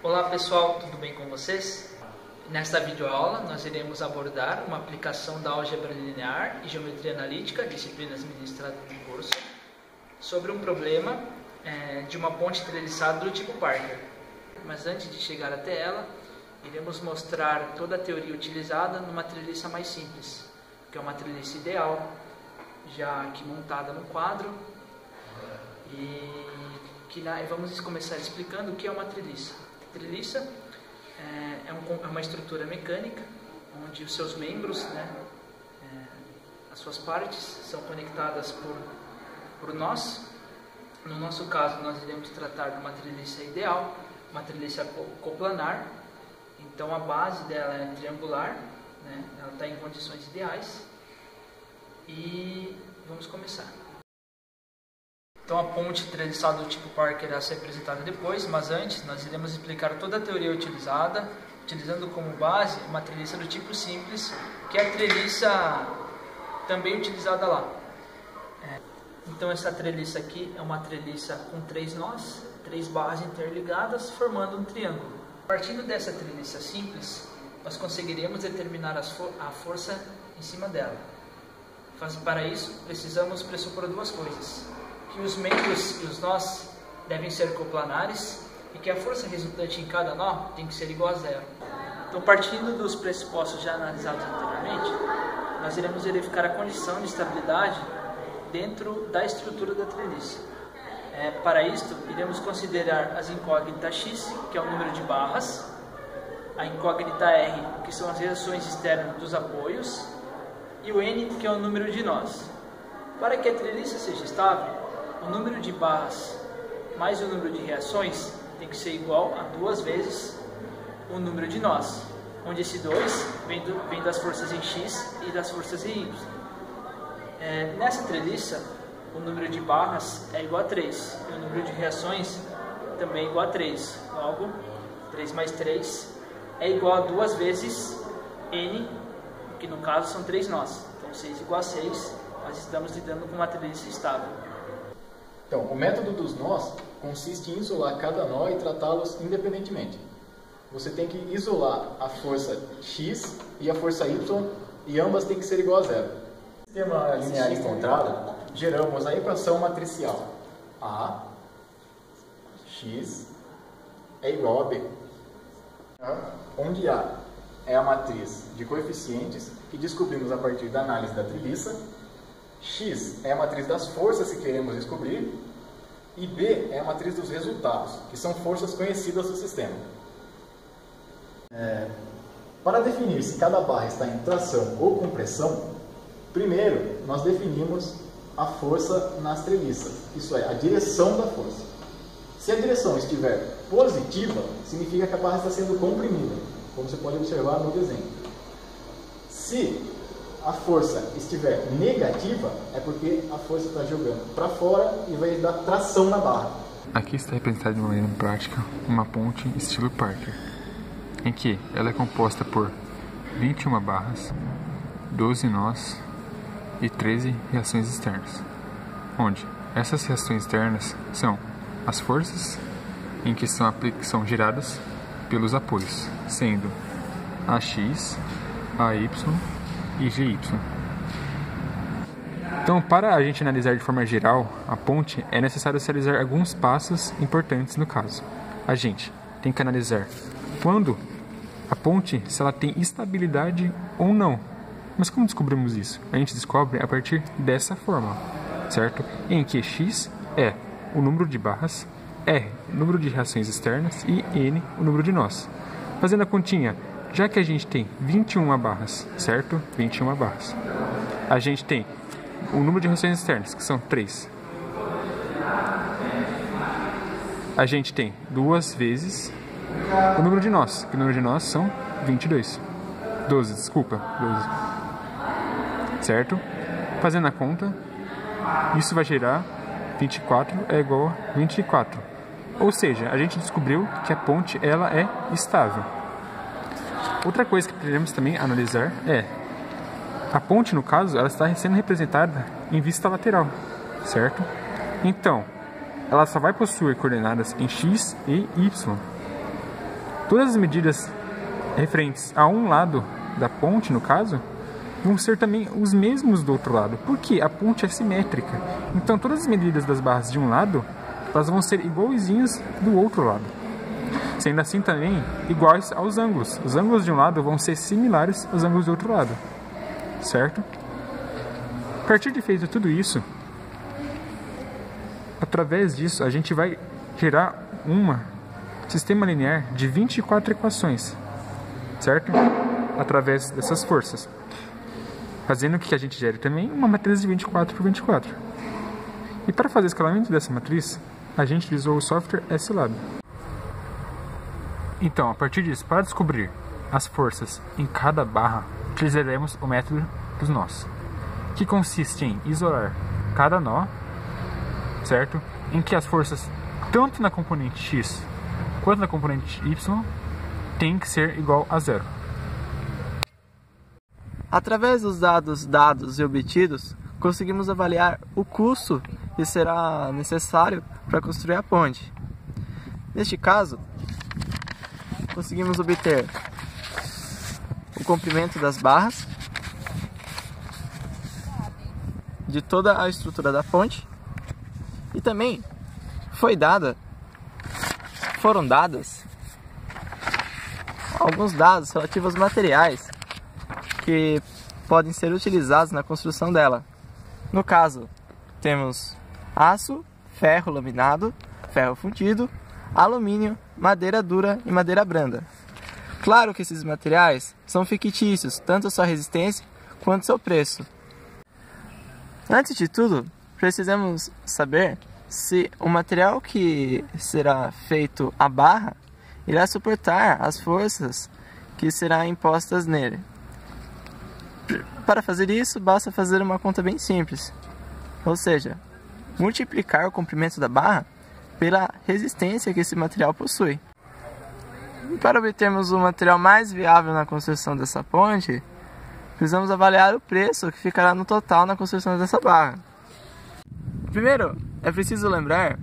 Olá pessoal, tudo bem com vocês? Nesta videoaula nós iremos abordar uma aplicação da álgebra linear e geometria analítica, disciplinas ministradas no curso, sobre um problema de uma ponte treliçada do tipo Parker. Mas antes de chegar até ela, iremos mostrar toda a teoria utilizada numa treliça mais simples, que é uma treliça ideal, já aqui montada no quadro, e vamos começar explicando o que é uma treliça. Treliça é uma estrutura mecânica onde os seus membros, as suas partes, são conectadas por nós. No nosso caso, nós iremos tratar de uma treliça ideal, uma treliça coplanar. Então a base dela é triangular, ela está em condições ideais. E vamos começar. Então a ponte treliçada do tipo Parker irá ser apresentada depois, mas antes nós iremos explicar toda a teoria utilizada, utilizando como base uma treliça do tipo simples, que é a treliça também utilizada lá. Então essa treliça aqui é uma treliça com 3 nós, 3 barras interligadas, formando um triângulo. Partindo dessa treliça simples, nós conseguiremos determinar a força em cima dela. Para isso, precisamos pressupor duas coisas: que os membros e os nós devem ser coplanares e que a força resultante em cada nó tem que ser igual a zero. Então, partindo dos pressupostos já analisados anteriormente, nós iremos verificar a condição de estabilidade dentro da estrutura da treliça. Para isto, iremos considerar as incógnitas x, que é o número de barras, a incógnita r, que são as reações externas dos apoios, e o n, que é o número de nós. Para que a treliça seja estável, o número de barras mais o número de reações tem que ser igual a 2 vezes o número de nós, onde esse 2 vem das forças em x e das forças em y. Nessa treliça, o número de barras é igual a 3 e o número de reações também é igual a 3. Logo, 3 mais 3 é igual a 2 vezes n, que no caso são 3 nós. Então 6 igual a 6, nós estamos lidando com uma treliça estável. Então, o método dos nós consiste em isolar cada nó e tratá-los independentemente. Você tem que isolar a força x e a força y, e ambas têm que ser igual a zero. No sistema linear encontrado, geramos a equação matricial A, x é igual a B, onde A é a matriz de coeficientes que descobrimos a partir da análise da treliça, x é a matriz das forças que queremos descobrir, e B é a matriz dos resultados, que são forças conhecidas do sistema. Para definir se cada barra está em tração ou compressão, primeiro nós definimos a força nas treliças, isso é, a direção da força. Se a direção estiver positiva, significa que a barra está sendo comprimida, como você pode observar no desenho. Se a força estiver negativa, é porque a força está jogando para fora e vai dar tração na barra. Aqui está representada de uma maneira prática uma ponte estilo Parker, em que ela é composta por 21 barras, 12 nós e 13 reações externas, onde essas reações externas são as forças em que são geradas pelos apoios, sendo AX, AY e GY. Então, para a gente analisar de forma geral a ponte, é necessário realizar alguns passos importantes no caso. A gente tem que analisar quando a ponte, se ela tem estabilidade ou não. Mas como descobrimos isso? A gente descobre a partir dessa forma, certo? Em que x é o número de barras, r o número de reações externas e n o número de nós. Fazendo a continha, já que a gente tem 21 barras, certo? 21 barras. A gente tem o número de reações externas, que são 3. A gente tem 2 vezes o número de nós, que o número de nós são 22. 12, desculpa. 12. Certo? Fazendo a conta, isso vai gerar 24 é igual a 24. Ou seja, a gente descobriu que a ponte ela é estável. Outra coisa que podemos também analisar é a ponte, no caso, ela está sendo representada em vista lateral, certo? Então, ela só vai possuir coordenadas em x e y. todas as medidas referentes a um lado da ponte, no caso, vão ser também os mesmos do outro lado, porque a ponte é simétrica. Então todas as medidas das barras de um lado, elas vão ser iguaizinhas do outro lado. Sendo assim também iguais aos ângulos. Os ângulos de um lado vão ser similares aos ângulos do outro lado, certo? A partir de feito tudo isso, através disso a gente vai gerar um sistema linear de 24 equações, certo? Através dessas forças. Fazendo que a gente gere também uma matriz de 24 por 24. E para fazer o escalamento dessa matriz, a gente utilizou o software SLab. Então, a partir disso, para descobrir as forças em cada barra, utilizaremos o método dos nós, que consiste em isolar cada nó, certo? Em que as forças, tanto na componente X quanto na componente Y, tem que ser igual a zero. Através dos dados e obtidos, conseguimos avaliar o custo que será necessário para construir a ponte. Neste caso, conseguimos obter o comprimento das barras, de toda a estrutura da ponte, e também foram dados alguns dados relativos aos materiais que podem ser utilizados na construção dela. No caso, temos aço, ferro laminado, ferro fundido, alumínio, madeira dura e madeira branda. Claro que esses materiais são fictícios, tanto sua resistência quanto seu preço. Antes de tudo, precisamos saber se o material que será feito a barra irá suportar as forças que serão impostas nele. Para fazer isso, basta fazer uma conta bem simples, ou seja, multiplicar o comprimento da barra pela resistência que esse material possui. Para obtermos o material mais viável na construção dessa ponte, precisamos avaliar o preço que ficará no total na construção dessa barra. Primeiro, é preciso lembrar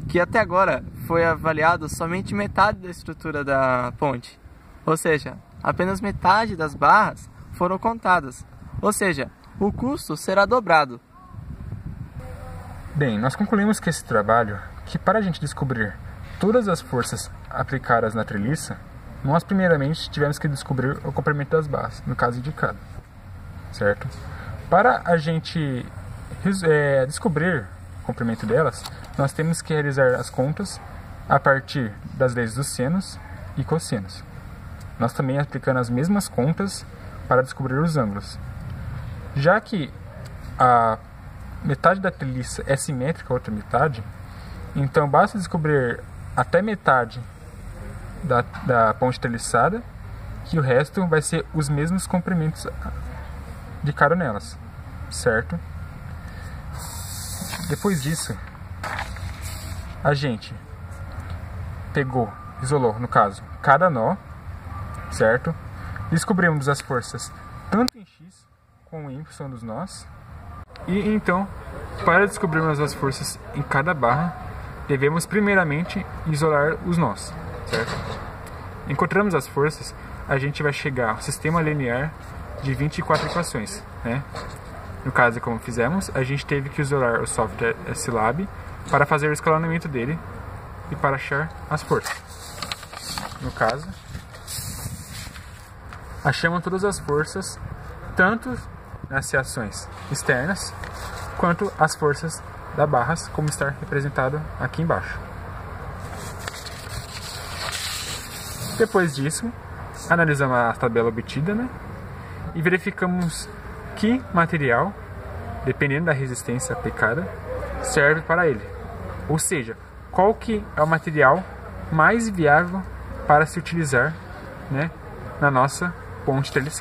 que até agora foi avaliado somente metade da estrutura da ponte, ou seja, apenas metade das barras foram contadas, ou seja, o custo será dobrado. Bem, nós concluímos que esse trabalho, que para a gente descobrir todas as forças aplicadas na treliça, nós primeiramente tivemos que descobrir o comprimento das barras, no caso indicado, certo? Para a gente descobrir o comprimento delas, nós temos que realizar as contas a partir das leis dos senos e cossenos. Nós também aplicando as mesmas contas para descobrir os ângulos. Já que a metade da treliça é simétrica à outra metade, então basta descobrir até metade da ponte treliçada, que o resto vai ser os mesmos comprimentos de cada nelas, certo? Depois disso, a gente isolou, no caso, cada nó, certo? Descobrimos as forças tanto em X como em Y dos nós. E então, para descobrirmos as forças em cada barra, devemos primeiramente isolar os nós, certo? Encontramos as forças, a gente vai chegar ao sistema linear de 24 equações, né? No caso, como fizemos, a gente teve que isolar o software SLab para fazer o escalonamento dele e para achar as forças. No caso, achamos todas as forças, tanto nas reações externas, quanto as forças da barras, como está representado aqui embaixo. Depois disso, analisamos a tabela obtida, né? E verificamos que material, dependendo da resistência aplicada, serve para ele. Ou seja, qual que é o material mais viável para se utilizar, né, na nossa ponte treliçada.